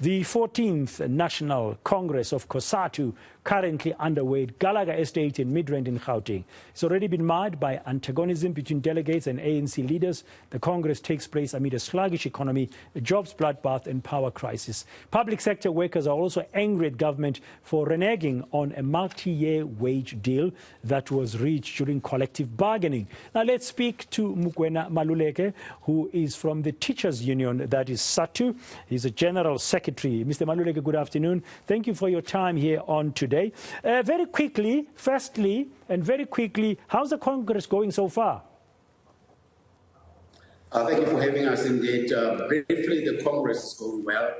The 14th National Congress of Cosatu, currently underway at Gallagher Estate in Midrand in Gauteng. It's already been marred by antagonism between delegates and ANC leaders. The Congress takes place amid a sluggish economy, a jobs bloodbath and power crisis. Public sector workers are also angry at government for reneging on a multi-year wage deal that was reached during collective bargaining. Now let's speak to Mugwena Maluleke, who is from the teachers' union, that is Sadtu. He's a general secretary. Mr. Maluleke, good afternoon. Thank you for your time here on today. Very quickly, how's the Congress going so far? Thank you for having us indeed. Briefly, the Congress is going well.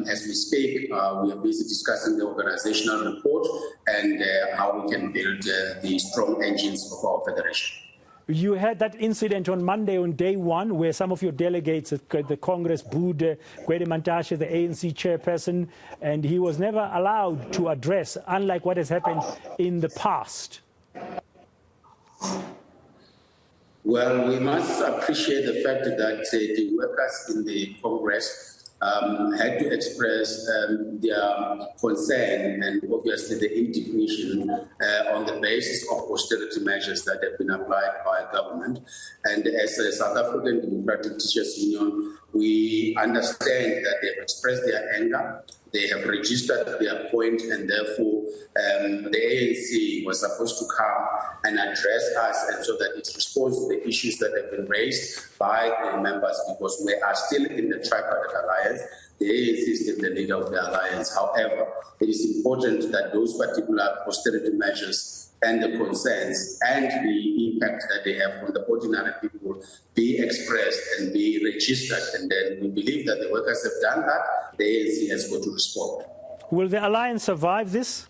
As we speak, we are busy discussing the organizational report and how we can build the strong engines of our federation. You had that incident on Monday on day one where some of your delegates at the Congress booed Gwede Mantashe, the ANC chairperson, and he was never allowed to address, unlike what has happened in the past. Well, we must appreciate the fact that the workers in the Congress had to express their concern and obviously the indignation on the basis of austerity measures that have been applied by government. And as a South African Democratic Teachers Union, we understand that they have expressed their anger, they have registered their point, and therefore the ANC was supposed to come and address us, and so that it responds to the issues that have been raised by the members, because we are still in the tripartite alliance. The ANC is still the leader of the alliance. However, it is important that those particular austerity measures and the concerns and the impact that they have on the ordinary people be expressed and be registered. And then we believe that the workers have done that. The ANC has got to respond. Will the alliance survive this?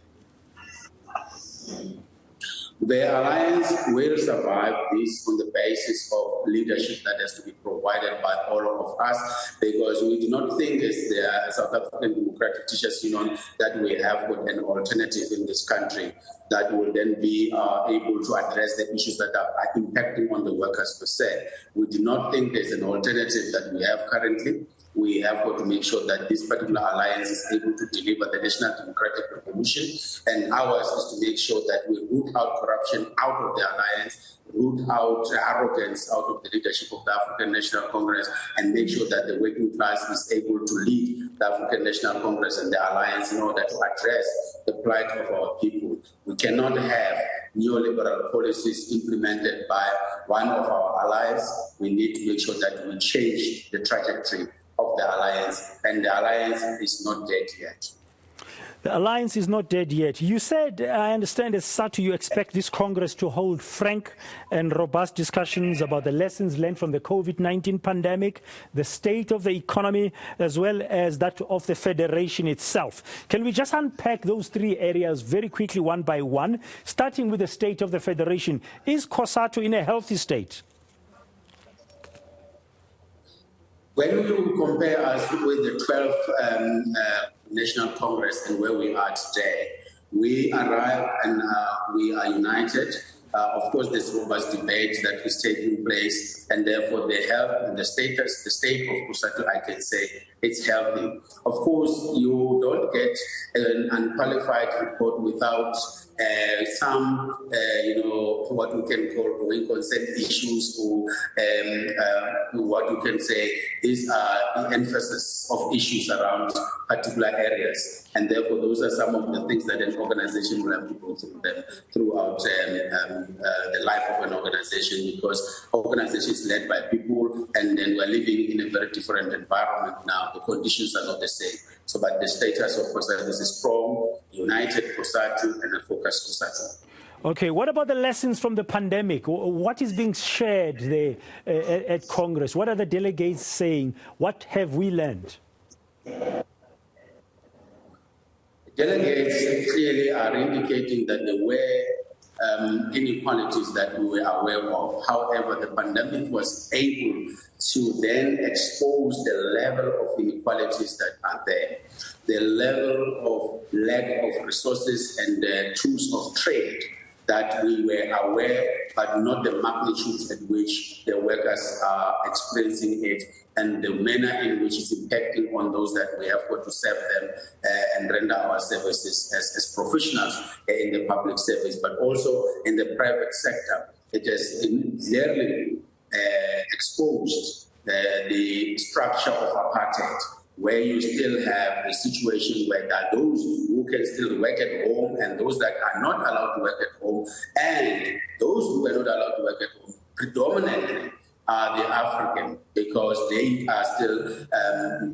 The alliance will survive this on the basis of leadership that has to be provided by all of us, because we do not think as the South African Democratic Teachers Union that we have got an alternative in this country that will then be able to address the issues that are impacting on the workers per se. We do not think there's an alternative that we have currently. We have got to make sure that this particular alliance is able to deliver the National Democratic Revolution, and ours is to make sure that we root out corruption out of the alliance, root out arrogance out of the leadership of the African National Congress, and make sure that the working class is able to lead the African National Congress and the alliance in order to address the plight of our people. We cannot have neoliberal policies implemented by one of our allies. We need to make sure that we change the trajectory of the alliance, and the alliance is not dead yet. The alliance is not dead yet. You said, I understand, as Sadtu, you expect this Congress to hold frank and robust discussions about the lessons learned from the COVID-19 pandemic, the state of the economy, as well as that of the Federation itself. Can we just unpack those three areas very quickly, one by one, starting with the state of the Federation? Is Cosatu in a healthy state? When you compare us with the 12th National Congress and where we are today, we arrive and we are united. Of course, there's robust debate that is taking place, and therefore the health and the state of Cosatu, I can say, it's healthy. Of course, you don't get an unqualified report without some, what we can call going consent issues, or what you can say is the emphasis of issues around particular areas. And therefore, those are some of the things that an organization will have to go through throughout the life of an organization, because organization is led by people, and then we're living in a very different environment now. The conditions are not the same. So, but the status of Cosatu is a strong, united Cosatu and a focused Cosatu. Okay, what about the lessons from the pandemic? What is being shared there at Congress? What are the delegates saying? What have we learned? Delegates clearly are indicating that there were inequalities that we were aware of. However, the pandemic was able to then expose the level of inequalities that are there, the level of lack of resources and tools of trade that we were aware, but not the magnitude at which the workers are experiencing it and the manner in which it's impacting on those that we have got to serve them and render our services as professionals in the public service, but also in the private sector. It has clearly exposed the structure of apartheid, where you still have a situation where there are those who can still work at home and those that are not allowed to work at home, and those who are not allowed to work at home predominantly are the African, because they are still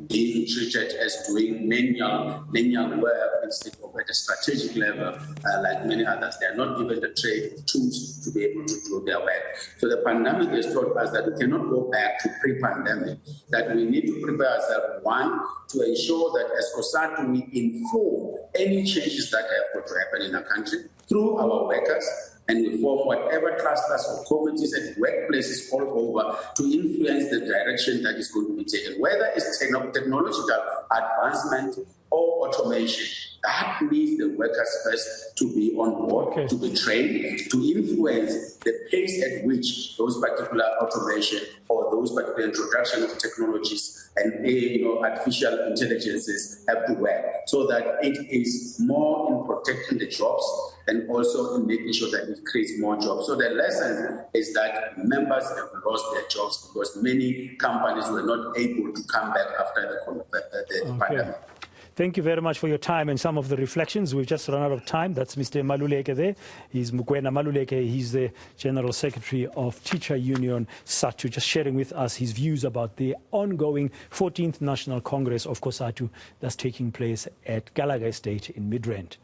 being treated as doing manual work instead of at a strategic level, like many others. They are not given the trade tools to be able to do their work. So the pandemic has taught us that we cannot go back to pre-pandemic, that we need to prepare ourselves, one, to ensure that as Cosatu we inform any changes that have got to happen in our country through our workers, and we form whatever clusters or committees and workplaces all over to influence the direction that is going to be taken, whether it's technological advancement or automation. That needs the workers first to be on board, to be trained, to influence the pace at which those particular automation or those particular introduction of technologies and artificial intelligences have to work, so that it is more in protecting the jobs and also in making sure that it creates more jobs. So the lesson is that members have lost their jobs because many companies were not able to come back after the pandemic. Thank you very much for your time and some of the reflections. We've just run out of time. That's Mr. Maluleke there. He's Mugwena Maluleke. He's the General Secretary of Teacher Union Sadtu, just sharing with us his views about the ongoing 14th National Congress of Cosatu that's taking place at Gallagher Estate in Midrand.